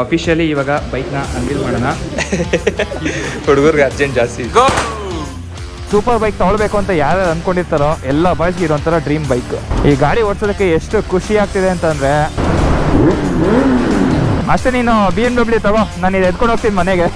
Officially ಇವಾಗ ಬೈಕ್ನ unveil ಮಾಡೋಣ. ಹುಡುಗರಿಗೆ ಅರ್ಜೆಂಟ್ ಜಾಸ್ತಿ. ಸೂಪರ್ ಬೈಕ್ ತೊಗೊಳ್ಬೇಕು ಅಂತ ಯಾರು ಅಂದ್ಕೊಂಡಿರ್ತಾರೋ ಎಲ್ಲ ಬಾಯ್ಸ್ಗೆ ಇರೋಂಥರ ಡ್ರೀಮ್ ಬೈಕ್. ಈ ಗಾಡಿ ಓಡಿಸೋದಕ್ಕೆ ಎಷ್ಟು ಖುಷಿ ಆಗ್ತಿದೆ ಅಂತಂದರೆ ಅಷ್ಟೇ. ನೀನು BMW ತಗೋ, ನಾನು ಇದು ಎತ್ಕೊಂಡು ಹೋಗ್ತೀನಿ ಮನೆಗೆ.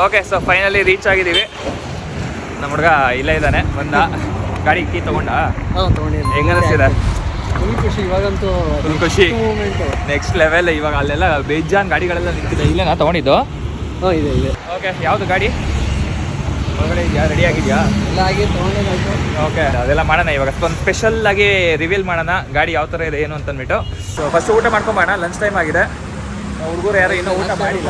ಓಕೆ, ಸೊ ಫೈನಲಿ ರೀಚ್ ಆಗಿದ್ದೀವಿ. ನಮ್ಮ ಹುಡುಗ ಇಲ್ಲೇ ಇದ್ದಾನೆ. ಬಂದ ಗಾಡಿ ಕೀ ತೊಗೊಂಡ. ಹೆಂಗ ಅನಿಸ್ತಿದೆ? ಫುಲ್ ಖುಷಿ. ಇವಾಗಂತೂ ಫುಲ್ ಖುಷಿ, ನೆಕ್ಸ್ಟ್ ಲೆವೆಲ್. ಇವಾಗ ಅಲ್ಲೆಲ್ಲ ಬೇಜಾನ್ ಗಾಡಿಗಳೆಲ್ಲ ನಿಂತಿದೆ. ಇಲ್ಲೇ ನಾ ತೊಗೊಂಡಿದ್ದು. ಇದೆ ಇದೆ. ಓಕೆ, ಯಾವುದು ಗಾಡಿ ಒಳಗಡೆ ಇದೆಯಾ? ರೆಡಿ ಆಗಿದೆಯಾ? ಎಲ್ಲ ಆಗಿ ತೊಗೊಂಡೇನಾಯ್ತು. ಓಕೆ, ಅದೆಲ್ಲ ಮಾಡೋಣ ಇವಾಗ. ಒಂದು ಸ್ಪೆಷಲ್ ಆಗಿ ರಿವೀಲ್ ಮಾಡೋಣ ಗಾಡಿ ಯಾವ ಥರ ಇದೆ ಏನು ಅಂತಂದ್ಬಿಟ್ಟು. ಸೊ ಫಸ್ಟ್ ಊಟ ಮಾಡ್ಕೊಂಬೋಣ. ಲಂಚ್ ಟೈಮ್ ಆಗಿದೆ. ಹುಡುಗರು ಯಾರು ಇನ್ನೂ ಊಟ ಮಾಡಿಲ್ಲ,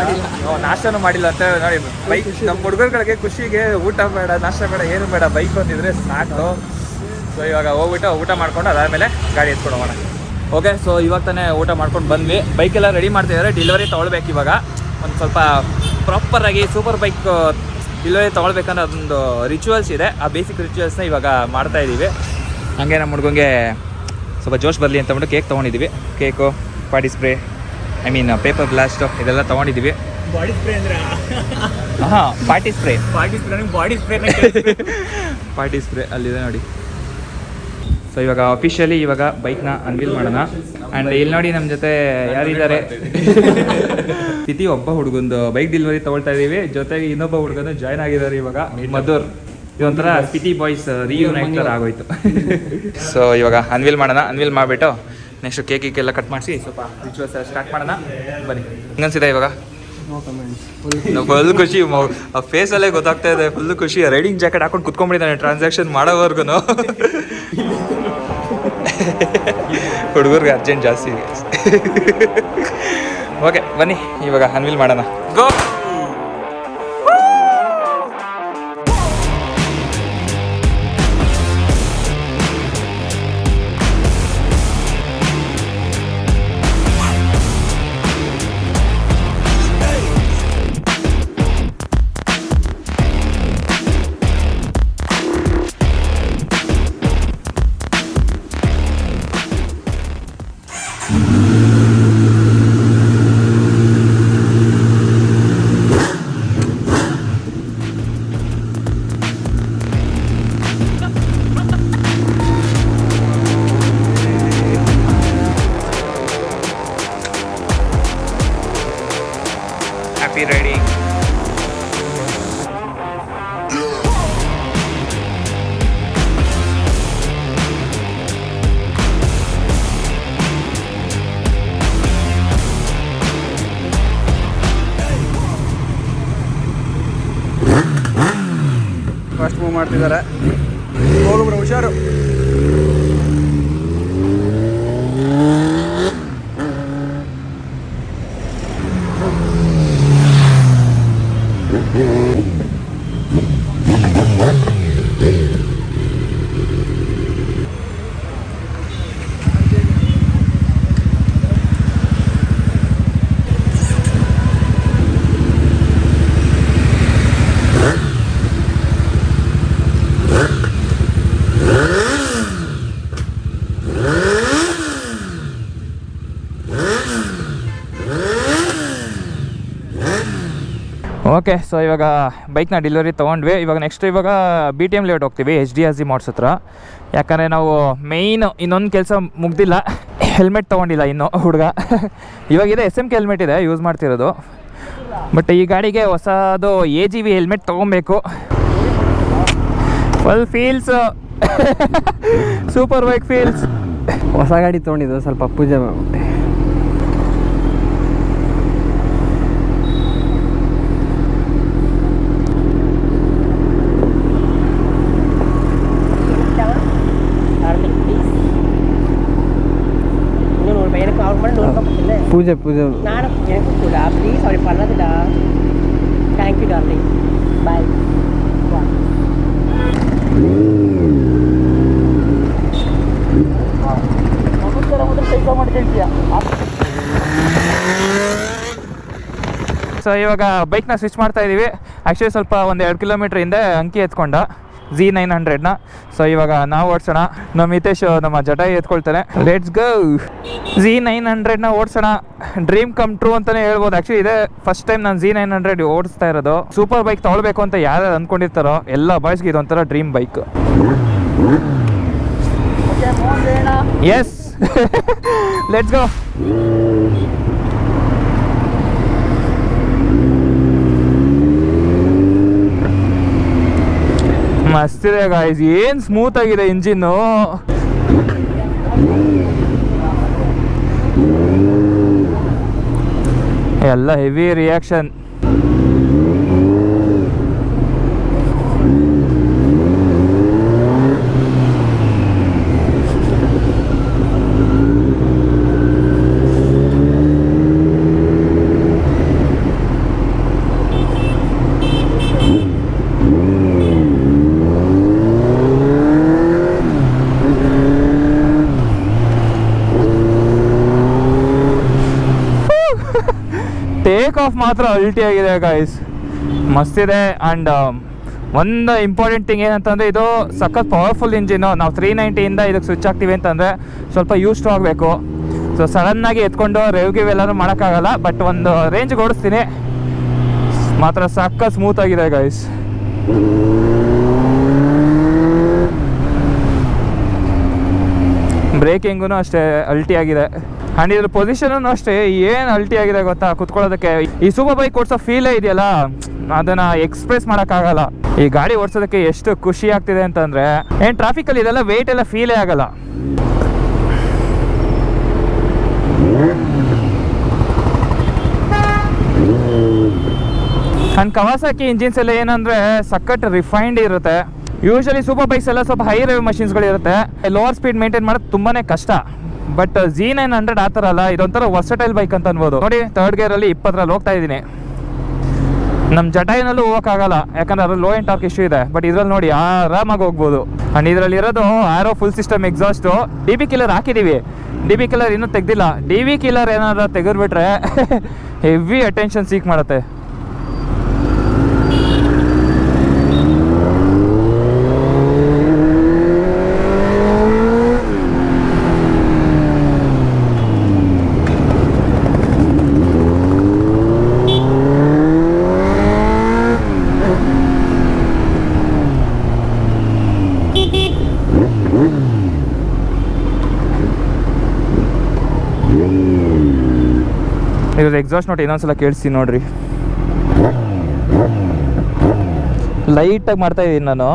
ನಾಷ್ಟನೂ ಮಾಡಿಲ್ಲ ಅಂತ ನೋಡಿ. ಬೈಕ್ ನಮ್ಮ ಹುಡುಗರುಗಳಿಗೆ ಖುಷಿಗೆ ಊಟ ಬೇಡ, ನಾಷ್ಟ ಬೇಡ, ಏನು ಬೇಡ, ಬೈಕ್ ಬಂದಿದ್ರೆ ಸಾಕು. ಸೊ ಇವಾಗ ಹೋಗ್ಬಿಟ್ಟು ಊಟ ಮಾಡ್ಕೊಂಡು ಅದಾದಮೇಲೆ ಗಾಡಿ ಎತ್ಕೊಂಡು ಹೋಗೋಣ. ಓಕೆ, ಸೊ ಇವಾಗ ತಾನೇ ಊಟ ಮಾಡ್ಕೊಂಡು ಬಂದ್ವಿ. ಬೈಕೆಲ್ಲ ರೆಡಿ ಮಾಡ್ತಿದ್ದಾರೆ. ಡೆಲಿವರಿ ತೊಗೊಳ್ಬೇಕು ಇವಾಗ. ಒಂದು ಸ್ವಲ್ಪ ಪ್ರಾಪರಾಗಿ ಸೂಪರ್ ಬೈಕ್ ಡೆಲಿವರಿ ತೊಗೊಳ್ಬೇಕನ್ನೋ ಅದೊಂದು ರಿಚುವಲ್ಸ್ ಇದೆ. ಆ ಬೇಸಿಕ್ ರಿಚುವಲ್ಸ್ನ ಇವಾಗ ಮಾಡ್ತಾಯಿದ್ದೀವಿ. ಹಾಗೆ ನಮ್ಮ ಹುಡುಗಂಗೆ ಸ್ವಲ್ಪ ಜೋಶ್ ಬರಲಿ ಅಂತ ಅಂದ್ಬಿಟ್ಟು ಕೇಕ್ ತೊಗೊಂಡಿದ್ದೀವಿ. Cake, party spray, paper blast ಇದೆಲ್ಲ ತೊಗೊಂಡಿದ್ದೀವಿ. ಬಾಡಿ ಸ್ಪ್ರೇ ಅಂದರೆ ಹಾಂ, party spray. Body spray party spray ಅಲ್ಲಿದೆ ನೋಡಿ. ಸೊ ಇವಾಗ ಅಫಿಷಿಯಲಿ ಇವಾಗ ಬೈಕ್ನ ಅನ್ವೀಲ್ ಮಾಡೋಣ. ಆ್ಯಂಡ್ ಇಲ್ಲಿ ನೋಡಿ ನಮ್ಮ ಜೊತೆ ಯಾರಿದ್ದಾರೆ. ಸ್ಥಿತಿ ಒಬ್ಬ ಹುಡುಗಂದು ಬೈಕ್ ಡೆಲಿವರಿ ತೊಗೊಳ್ತಾ ಇದ್ದೀವಿ. ಜೊತೆಗೆ ಇನ್ನೊಬ್ಬ ಹುಡುಗನು ಜಾಯ್ನ್ ಆಗಿದ್ದಾರೆ ಇವಾಗ, ಮಧುರ್. ಇದೊಂಥರ ಸ್ಥಿತಿ ಬಾಯ್ಸ್ ರೀಯೂನೈಟ್ ಥರ ಆಗೋಯ್ತು. ಸೊ ಇವಾಗ ಅನ್ವೀಲ್ ಮಾಡೋಣ. ಅನ್ವೀಲ್ ಮಾಡಿಬಿಟ್ಟು ನೆಕ್ಸ್ಟ್ ಕೇಕಿಗೆಲ್ಲ ಕಟ್ ಮಾಡಿಸಿ ಸ್ವಲ್ಪ ರಿಚುವಲ್ಸ್ ಎಲ್ಲ ಸ್ಟಾರ್ಟ್ ಮಾಡೋಣ. ಬನ್ನಿ. ಹೆಂಗನ್ಸಿದೆ ಇವಾಗ? ಫುಲ್ ಖುಷಿ. ಆ ಫೇಸಲ್ಲೇ ಗೊತ್ತಾಗ್ತಾ ಇದೆ ಫುಲ್ ಖುಷಿ. ರೈಡಿಂಗ್ ಜಾಕೆಟ್ ಹಾಕೊಂಡು ಕುತ್ಕೊಂಡ್ಬಿಟ್ಟಿದ್ದಾನೆ ಟ್ರಾನ್ಸಾಕ್ಷನ್ ಮಾಡೋವರೆಗೂ. ಹುಡುಗರಿಗೆ ಅರ್ಜೆಂಟ್ ಜಾಸ್ತಿ. ಓಕೆ, ಬನ್ನಿ ಇವಾಗ ಅನ್ವೀಲ್ ಮಾಡೋಣ. ಗೋ. Happy riding. ಫಸ್ಟ್ ಮೂವ್ ಮಾಡ್ತಿದ್ದಾರೆ. ಹೋಗ್ಬಿಡು, ಹುಷಾರು. ಓಕೆ, ಸೊ ಇವಾಗ ಬೈಕ್ನ ಡೆಲಿವರಿ ತೊಗೊಂಡ್ವಿ. ಇವಾಗ ನೆಕ್ಸ್ಟ್ ಇವಾಗ BTM ಲೇಔಟ್ ಹೋಗ್ತೀವಿ, HDRC ಮಾರ್ಟ್ಸ್ ಹತ್ರ. ಯಾಕಂದರೆ ನಾವು ಮೇಯ್ನ್ ಇನ್ನೊಂದು ಕೆಲಸ ಮುಗ್ದಿಲ್ಲ. ಹೆಲ್ಮೆಟ್ ತೊಗೊಂಡಿಲ್ಲ ಇನ್ನೂ ಹುಡುಗ. ಇವಾಗಿದೆ SMK ಹೆಲ್ಮೆಟ್ ಇದೆ ಯೂಸ್ ಮಾಡ್ತಿರೋದು. ಬಟ್ ಈ ಗಾಡಿಗೆ ಹೊಸದು AGV ಹೆಲ್ಮೆಟ್ ತೊಗೊಬೇಕು. Full feels super bike feels. ಹೊಸ ಗಾಡಿ ತೊಗೊಂಡಿದ್ದು ಸ್ವಲ್ಪ ಪೂಜೆ ಮಾಡ್ಬಿಟ್ಟೆ. పూజ పూజ ప్లీజ్ సారీ పర్లేదుడా. Thank you darling. Bye. So ಇವಾಗ ಬೈಕ್ನ ಸ್ವಿಚ್ ಮಾಡ್ತಾ ಇದ್ದೀವಿ. ಆ್ಯಕ್ಚುಲಿ ಸ್ವಲ್ಪ ಒಂದು 2 ಕಿಲೋಮೀಟ್ರ್ ಹಿಂದೆ ಅಂಕಿ ಎತ್ಕೊಂಡ Z900ನ. ಸೊ ಇವಾಗ ನಾವು ಓಡಿಸೋಣ. ನಮ್ಮ ಹಿತೇಶ್ ನಮ್ಮ ಜಟಾಯಿ ಎತ್ಕೊಳ್ತಾನೆ. Let's go. Z900ನ ಓಡಿಸೋಣ. ಡ್ರೀಮ್ ಕಮ್ ಟ್ರೂ ಅಂತಲೇ ಹೇಳ್ಬೋದು. ಆ್ಯಕ್ಚುಲಿ ಇದೇ ಫಸ್ಟ್ ಟೈಮ್ ನಾನು Z900 ಓಡಿಸ್ತಾ ಇರೋದು. ಸೂಪರ್ ಬೈಕ್ ತೊಗೊಳ್ಬೇಕು ಅಂತ ಯಾರು ಅಂದ್ಕೊಂಡಿರ್ತಾರೋ ಎಲ್ಲ ಬಾಯ್ಸ್ಗೆ ಇದೊಂಥರ dream bike. Yes, let's go. ಮಸ್ತಿದೆ ಗಾಯ್ಸ್, ಏನು ಸ್ಮೂತ್ ಆಗಿದೆ ಇಂಜಿನ್ನು. ಎಲ್ಲ ಹೆವಿ ರಿಯಾಕ್ಷನ್. ಟೇಕ್ ಆಫ್ ಮಾತ್ರ ಅಲ್ಟಿ ಆಗಿದೆ ಗಾಯ್ಸ್, ಮಸ್ತಿದೆ. ಆ್ಯಂಡ್ ಒಂದು ಇಂಪಾರ್ಟೆಂಟ್ ಥಿಂಗ್ ಏನಂತಂದರೆ ಇದು ಸಖತ್ ಪವರ್ಫುಲ್ ಇಂಜಿನ್ನು. ನಾವು 390ಇಂದ ಇದಕ್ಕೆ ಸ್ವಿಚ್ ಆಗ್ತೀವಿ ಅಂತಂದರೆ ಸ್ವಲ್ಪ ಯೂಸ್ಟು ಆಗಬೇಕು. ಸೊ ಸಡನ್ನಾಗಿ ಎತ್ಕೊಂಡು ರೆವ್ಗಿವ್ ಎಲ್ಲರೂ ಮಾಡೋಕ್ಕಾಗಲ್ಲ, ಬಟ್ ಒಂದು ರೇಂಜ್ಗೆ ಓಡಿಸ್ತೀನಿ. ಮಾತ್ರ ಸಖತ್ ಸ್ಮೂತ್ ಆಗಿದೆ ಗಾಯ್ಸ್. ಬ್ರೇಕಿಂಗೂ ಅಷ್ಟೇ ಅಲ್ಟಿ ಆಗಿದೆ. ಆ್ಯಂಡ್ ಇದ್ರ ಪೊಸಿಷನೂ ಅಷ್ಟೇ ಏನು ಅಲ್ಟಿ ಆಗಿದೆ ಗೊತ್ತಾ ಕುತ್ಕೊಳ್ಳೋದಕ್ಕೆ. ಈ ಸೂಪರ್ ಬೈಕ್ ಓಡಿಸೋ ಫೀಲೇ ಇದೆಯಲ್ಲ, ಅದನ್ನು ಎಕ್ಸ್ಪ್ರೆಸ್ ಮಾಡೋಕ್ಕಾಗಲ್ಲ. ಈ ಗಾಡಿ ಓಡಿಸೋದಕ್ಕೆ ಎಷ್ಟು ಖುಷಿ ಆಗ್ತಿದೆ ಅಂತಂದರೆ, ಏನು ಟ್ರಾಫಿಕಲ್ಲಿ ಇದೆಲ್ಲ ವೆಯ್ಟ್ ಎಲ್ಲ ಫೀಲೇ ಆಗಲ್ಲ. ಆ್ಯಂಡ್ ಕವಾಸಾಕಿ ಇಂಜಿನ್ಸ್ ಎಲ್ಲ ಏನಂದರೆ ಸಖತ್ ರಿಫೈನ್ಡ್ ಇರುತ್ತೆ. ಯೂಶಲಿ ಸೂಪರ್ ಬೈಕ್ಸ್ ಎಲ್ಲ ಸ್ವಲ್ಪ ಹೈ ರೇವ್ ಮಷಿನ್ಸ್ಗಳಿರುತ್ತೆ, ಲೋವರ್ ಸ್ಪೀಡ್ ಮೇಂಟೈನ್ ಮಾಡೋದು ತುಂಬಾ ಕಷ್ಟ. ಬಟ್ Z900 ಆ ಥರ ಅಲ್ಲ, ಇದೊಂಥರ ವರ್ಸಟೈಲ್ ಬೈಕ್ ಅಂತ ಅನ್ಬೋದು. ನೋಡಿ, 3rd ಗೇರಲ್ಲಿ 20ರಲ್ಲಿ ಹೋಗ್ತಾ ಇದ್ದೀನಿ. ನಮ್ಮ ಜಟಾಯಿನಲ್ಲೂ ಹೋಗೋಕ್ಕಾಗಲ್ಲ, ಯಾಕಂದ್ರೆ ಅದ್ರಲ್ಲಿ ಲೋ ಎಂಡ್ ಟಾರ್ಕ್ ಇಶ್ಯೂ ಇದೆ. ಬಟ್ ಇದರಲ್ಲಿ ನೋಡಿ ಆರಾಮಾಗಿ ಹೋಗ್ಬೋದು. ಆ್ಯಂಡ್ ಇದರಲ್ಲಿ ಇರೋದು Arrow full system exhaust. DB killer ಹಾಕಿದ್ದೀವಿ, DB ಕಿಲ್ಲರ್ ಇನ್ನೂ ತೆಗ್ದಿಲ್ಲ. DB ಕಿಲ್ಲರ್ ಏನಾದ್ರು ತೆಗೆದ್ಬಿಟ್ರೆ ಹೆವಿ ಅಟೆನ್ಷನ್ ಸೀಕ್ ಮಾಡುತ್ತೆ. ಇದ್ರ ಎಕ್ಸಾಸ್ಟ್ ನೋಟ್ ಇನ್ನೊಂದ್ಸಲ ಕೇಳಿಸ್ತೀನಿ ನೋಡ್ರಿ. ಲೈಟಾಗಿ ಮಾಡ್ತಾ ಇದ್ದೀನಿ ನಾನು.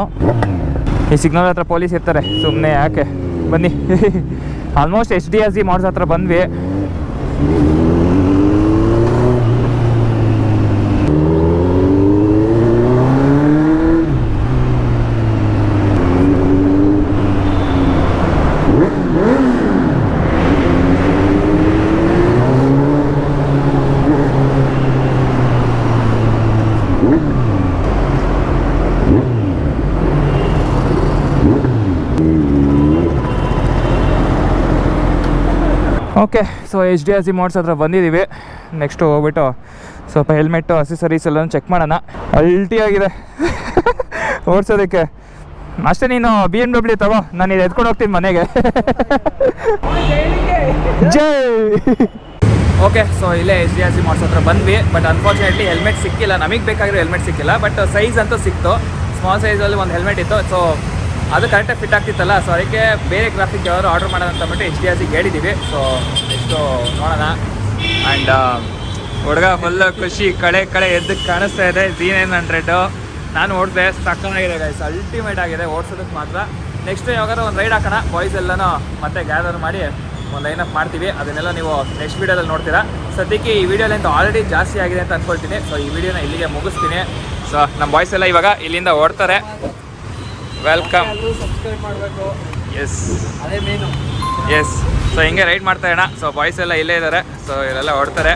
ಈ ಸಿಗ್ನಲ್ ಹತ್ರ ಪೊಲೀಸ್ ಇರ್ತಾರೆ, ಸುಮ್ಮನೆ ಯಾಕೆ, ಬನ್ನಿ. ಆಲ್ಮೋಸ್ಟ್ HDSG ಮಾಡ್ಸ್ ಹತ್ರ ಬಂದ್ವಿ. ಓಕೆ, ಸೊ HDSG ಮಾಡ್ಸ್ ಹತ್ರ ಬಂದಿದ್ದೀವಿ. ನೆಕ್ಸ್ಟು ಹೋಗ್ಬಿಟ್ಟು ಸ್ವಲ್ಪ ಹೆಲ್ಮೆಟ್ಟು ಅಸೆಸರೀಸ್ ಎಲ್ಲ ಚೆಕ್ ಮಾಡೋಣ. ಅಲ್ಟಿ ಆಗಿದೆ ಓಡಿಸೋದಕ್ಕೆ. ಅಷ್ಟೇ, ನೀನು BMW ತಗೋ, ನಾನು ಇದು ಎತ್ಕೊಂಡು ಹೋಗ್ತೀನಿ ಮನೆಗೆ. ಜೈ. ಓಕೆ, ಸೊ ಇಲ್ಲೇ HDSG ಮಾಡ್ಸ್ ಹತ್ರ ಬಂದ್ವಿ. ಬಟ್ ಅನ್ಫಾರ್ಚುನೇಟ್ಲಿ ಹೆಲ್ಮೆಟ್ ಸಿಕ್ಕಿಲ್ಲ. ನಮಗೆ ಬೇಕಾಗಿರೋ ಹೆಲ್ಮೆಟ್ ಸಿಕ್ಕಿಲ್ಲ, ಬಟ್ ಸೈಜ್ ಅಂತೂ ಸಿಕ್ತು. ಸ್ಮಾಲ್ ಸೈಜಲ್ಲಿ ಒಂದು ಹೆಲ್ಮೆಟ್ ಇತ್ತು. ಸೊ ಅದು ಕರೆಕ್ಟಾಗಿ ಫಿಟ್ ಆಗ್ತಿತ್ತಲ್ಲ, ಸೊ ಅದಕ್ಕೆ ಬೇರೆ ಗ್ರಾಫಿಕ್ ಯಾರು ಆರ್ಡರ್ ಮಾಡೋಣ ಅಂತ ಅಂದ್ಬಿಟ್ಟು HDSG ಹೇಳಿದ್ದೀವಿ. ಸೊ ಎಷ್ಟು ನೋಡೋಣ. ಆ್ಯಂಡ್ ಹುಡುಗ ಫುಲ್ ಖುಷಿ, ಕಳೆ ಎದ್ದಕ್ಕೆ ಕಾಣಿಸ್ತಾ ಇದೆ. Z900 ನಾನು ಓಡಿದೆ, ಸಕ್ಕತ್ತಾಗಿದೆ ಗೈಸ್, ಅಲ್ಟಿಮೇಟ್ ಆಗಿದೆ ಓಡಿಸೋದಕ್ಕೆ ಮಾತ್ರ. ನೆಕ್ಸ್ಟ್ ಯಾವಾಗಾದ್ರೂ ಒಂದು ರೈಡ್ ಹಾಕೋಣ, ಬಾಯ್ಸ್ ಎಲ್ಲನೂ ಮತ್ತೆ ಗ್ಯಾದರ್ ಮಾಡಿ ಒಂದು ಲೈನಪ್ ಮಾಡ್ತೀವಿ. ಅದನ್ನೆಲ್ಲ ನೀವು ನೆಕ್ಸ್ಟ್ ವೀಡಿಯೋದಲ್ಲಿ ನೋಡ್ತೀರಾ. ಸದ್ಯಕ್ಕೆ ಈ ವಿಡಿಯೋ ಲೆಂತ್ ಆಲ್ರೆಡಿ ಜಾಸ್ತಿ ಆಗಿದೆ ಅಂತ ಅಂದ್ಕೊಳ್ತೀನಿ. ಸೊ ಈ ವಿಡಿಯೋನ ಇಲ್ಲಿಗೆ ಮುಗಿಸ್ತೀನಿ. ಸೊ ನಮ್ಮ ಬಾಯ್ಸ್ ಎಲ್ಲ ಇವಾಗ ಇಲ್ಲಿಂದ ಓಡ್ತಾರೆ. ವೆಲ್ಕಮ್. ಸಬ್ಸ್ಕ್ರೈಬ್ ಮಾಡಬೇಕು. ಎಸ್, ಅದೇ ಮೇನು. ಎಸ್. ಸೊ ಹಿಂಗೆ ರೈಡ್ ಮಾಡ್ತಾ ಇರೋಣ. ಸೊ ಬಾಯ್ಸ್ ಎಲ್ಲ ಇಲ್ಲೇ ಇದ್ದಾರೆ. ಸೊ ಇವರೆಲ್ಲ ಓಡ್ತಾರೆ.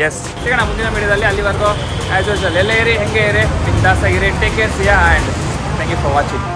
ಎಸ್, ಸಿಗೋಣ ಮುಂದಿನ ವಿಡಿಯೋದಲ್ಲಿ. ಅಲ್ಲಿವರೆಗೂ ಆ್ಯಸ್ ಯೂಶುವಲ್ ಎಲ್ಲೇ ಇರಿ, ಹೆಂಗೆ ಇರಿ, ಬಿಂದಾಸ್ ಆಗಿರಿ. Take care, see ya and thank you for watching.